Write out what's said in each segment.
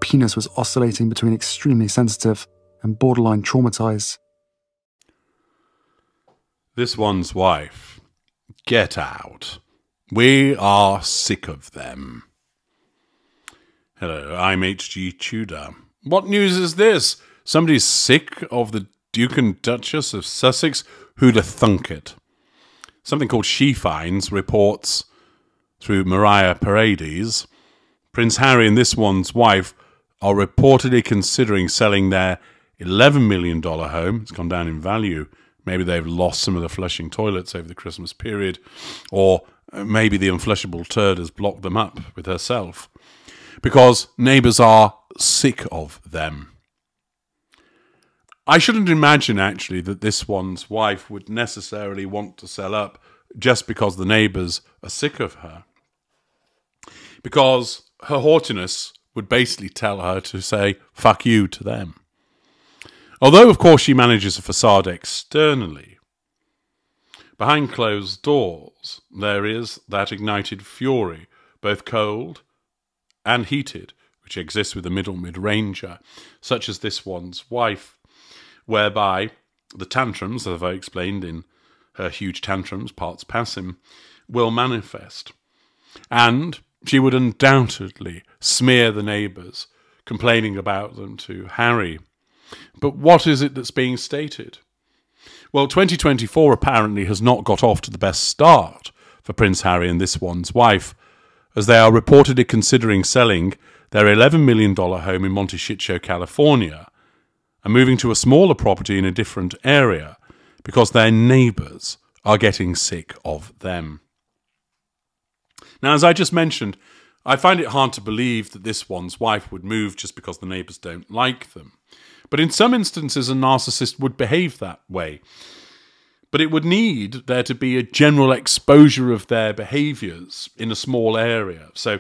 penis was oscillating between extremely sensitive and borderline traumatized. This one's wife. Get out. We are sick of them. Hello, I'm H.G. Tudor. What news is this? Somebody's sick of the Duke and Duchess of Sussex? Who'd have thunk it? Something called She Finds reports through Mariah Paredes. Prince Harry and this one's wife are reportedly considering selling their $11 million home. It's gone down in value. Maybe they've lost some of the flushing toilets over the Christmas period, or maybe the unflushable turd has blocked them up with herself, because neighbours are sick of them. I shouldn't imagine, actually, that this one's wife would necessarily want to sell up just because the neighbours are sick of her, because her haughtiness would basically tell her to say, fuck you to them. Although, of course, she manages a facade externally, behind closed doors there is that ignited fury, both cold and heated, which exists with a middle mid-ranger, such as this one's wife, whereby the tantrums, as I explained in her huge tantrums, parts passim, will manifest. And she would undoubtedly smear the neighbours, complaining about them to Harry. But what is it that's being stated? Well, 2024 apparently has not got off to the best start for Prince Harry and this one's wife, as they are reportedly considering selling their $11 million home in Montecito, California, and moving to a smaller property in a different area because their neighbours are getting sick of them. Now, as I just mentioned, I find it hard to believe that this one's wife would move just because the neighbours don't like them. But in some instances, a narcissist would behave that way. But it would need there to be a general exposure of their behaviours in a small area. So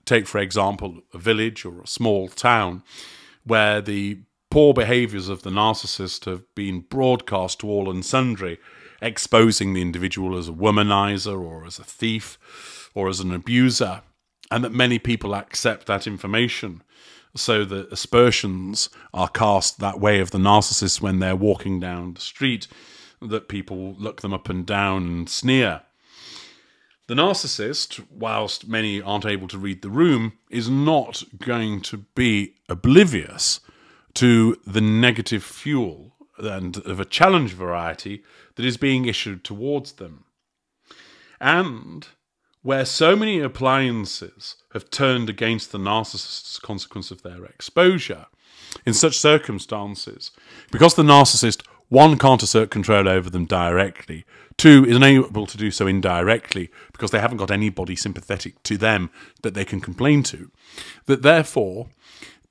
take, for example, a village or a small town where the poor behaviours of the narcissist have been broadcast to all and sundry, exposing the individual as a womanizer or as a thief or as an abuser, and that many people accept that information. So the aspersions are cast that way of the narcissist when they're walking down the street, that people look them up and down and sneer. The narcissist, whilst many aren't able to read the room, is not going to be oblivious to the negative fuel and of a challenge variety that is being issued towards them. And where so many appliances have turned against the narcissist as a consequence of their exposure, in such circumstances, because the narcissist, one, can't assert control over them directly, two, is unable to do so indirectly because they haven't got anybody sympathetic to them that they can complain to, that therefore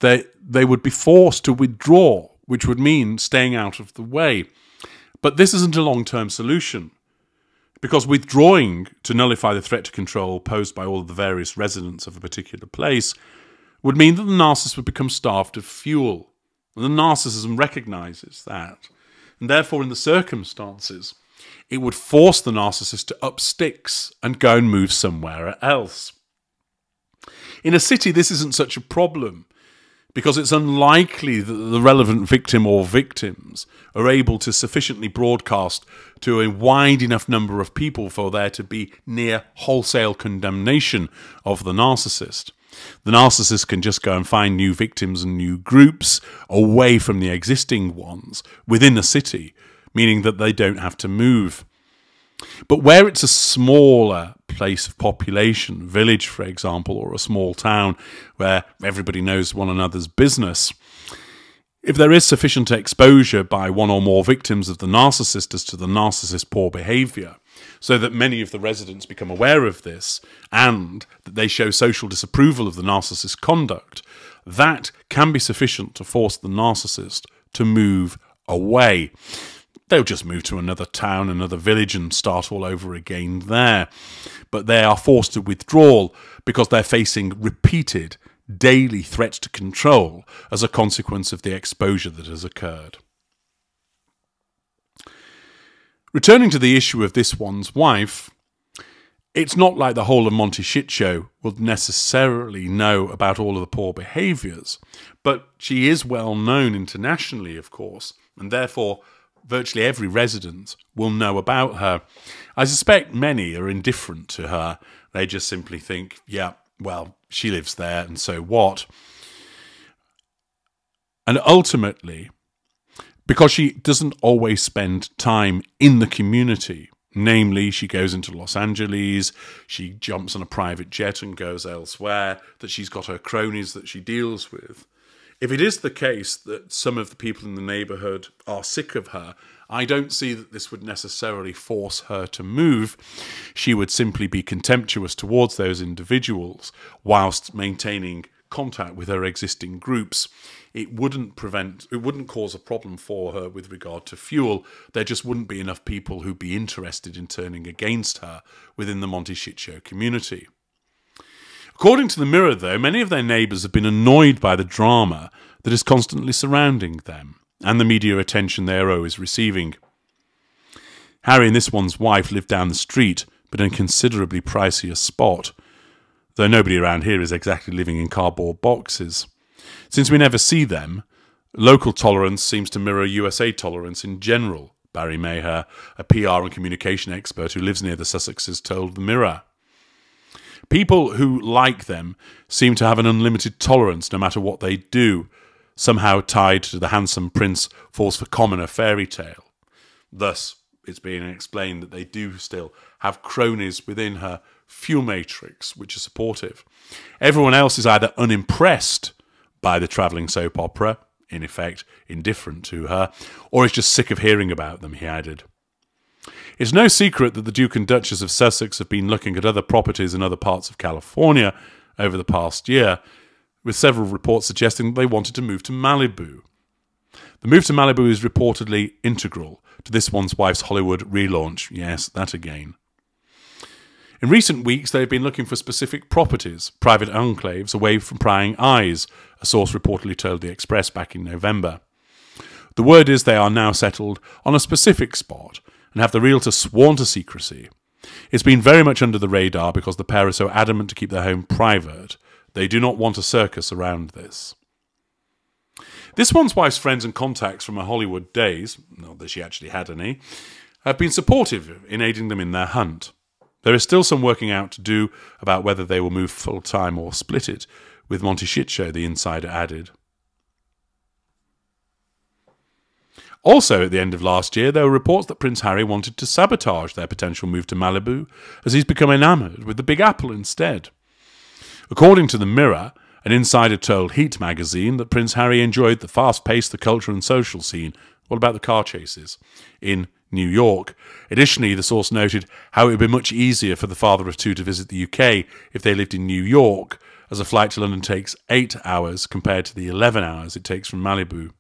they would be forced to withdraw, which would mean staying out of the way. But this isn't a long-term solution, because withdrawing to nullify the threat to control posed by all of the various residents of a particular place would mean that the narcissist would become starved of fuel. And the narcissism recognises that. And therefore, in the circumstances, it would force the narcissist to up sticks and go and move somewhere else. In a city, this isn't such a problem, because it's unlikely that the relevant victim or victims are able to sufficiently broadcast to a wide enough number of people for there to be near wholesale condemnation of the narcissist. The narcissist can just go and find new victims and new groups away from the existing ones within a city, meaning that they don't have to move. But where it's a smaller place of population, village, for example, or a small town where everybody knows one another's business, if there is sufficient exposure by one or more victims of the narcissist as to the narcissist's poor behaviour, so that many of the residents become aware of this and that they show social disapproval of the narcissist's conduct, that can be sufficient to force the narcissist to move away. They'll just move to another town, another village, and start all over again there. But they are forced to withdrawal because they're facing repeated daily threats to control as a consequence of the exposure that has occurred. Returning to the issue of this one's wife, It's not like the whole of Monty Shit Show will necessarily know about all of the poor behaviours, but she is well known internationally, of course, and therefore virtually every resident will know about her. I suspect many are indifferent to her. They just simply think, yeah, well, she lives there, and so what? And ultimately, because she doesn't always spend time in the community, namely, she goes into Los Angeles, she jumps on a private jet and goes elsewhere, that she's got her cronies that she deals with. If it is the case that some of the people in the neighbourhood are sick of her, I don't see that this would necessarily force her to move. She would simply be contemptuous towards those individuals whilst maintaining contact with her existing groups. It wouldn't cause a problem for her with regard to fuel. There just wouldn't be enough people who'd be interested in turning against her within the Monty Shit Show community. According to the Mirror, though, many of their neighbours have been annoyed by the drama that is constantly surrounding them and the media attention they are always receiving. Harry and this one's wife live down the street, but in a considerably pricier spot, though nobody around here is exactly living in cardboard boxes. Since we never see them, local tolerance seems to mirror USA tolerance in general, Barry Maher, a PR and communication expert who lives near the Sussexes, told the Mirror. People who like them seem to have an unlimited tolerance no matter what they do, somehow tied to the handsome prince falls for commoner fairy tale. Thus, it's being explained that they do still have cronies within her fuel matrix, which are supportive. Everyone else is either unimpressed by the travelling soap opera, in effect indifferent to her, or is just sick of hearing about them, he added. It's no secret that the Duke and Duchess of Sussex have been looking at other properties in other parts of California over the past year, with several reports suggesting that they wanted to move to Malibu. The move to Malibu is reportedly integral to this one's wife's Hollywood relaunch. Yes, that again. In recent weeks, they've been looking for specific properties, private enclaves away from prying eyes, a source reportedly told The Express back in November. The word is they are now settled on a specific spot and have the realtor sworn to secrecy. It's been very much under the radar because the pair are so adamant to keep their home private. They do not want a circus around this. This one's wife's friends and contacts from her Hollywood days, not that she actually had any, have been supportive in aiding them in their hunt. There is still some working out to do about whether they will move full-time or split it, with Monty Shit Show, the insider added. Also, at the end of last year, there were reports that Prince Harry wanted to sabotage their potential move to Malibu, as he's become enamoured with the Big Apple instead. According to the Mirror, an insider told Heat magazine that Prince Harry enjoyed the fast-paced, the culture and social scene, all about the car chases, in New York. Additionally, the source noted how it would be much easier for the father of two to visit the UK if they lived in New York, as a flight to London takes 8 hours compared to the 11 hours it takes from Malibu.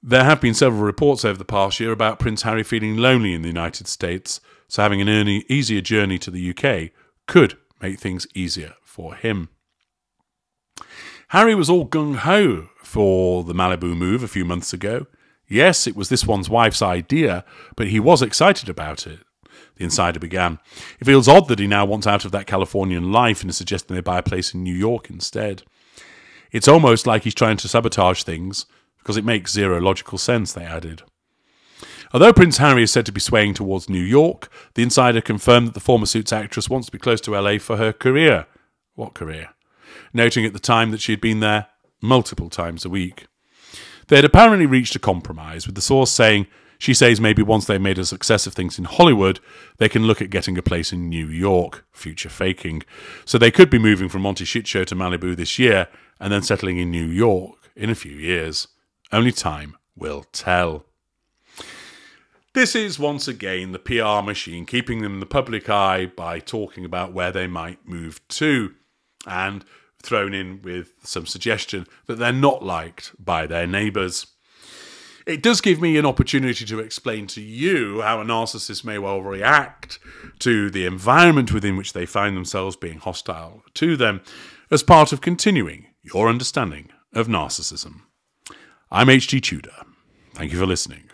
There have been several reports over the past year about Prince Harry feeling lonely in the United States, so having an easier journey to the UK could make things easier for him. Harry was all gung-ho for the Malibu move a few months ago. Yes, it was this one's wife's idea, but he was excited about it, the insider began. It feels odd that he now wants out of that Californian life and is suggesting they buy a place in New York instead. It's almost like he's trying to sabotage things, because it makes zero logical sense, they added. Although Prince Harry is said to be swaying towards New York, the insider confirmed that the former Suits actress wants to be close to LA for her career. What career? Noting at the time that she had been there multiple times a week. They had apparently reached a compromise, with the source saying she says maybe once they've made a success of things in Hollywood, they can look at getting a place in New York, future faking. So they could be moving from Monty Shit Show to Malibu this year and then settling in New York in a few years. Only time will tell. This is once again the PR machine keeping them in the public eye by talking about where they might move to, and thrown in with some suggestion that they're not liked by their neighbours. It does give me an opportunity to explain to you how a narcissist may well react to the environment within which they find themselves being hostile to them, as part of continuing your understanding of narcissism. I'm H.G. Tudor. Thank you for listening.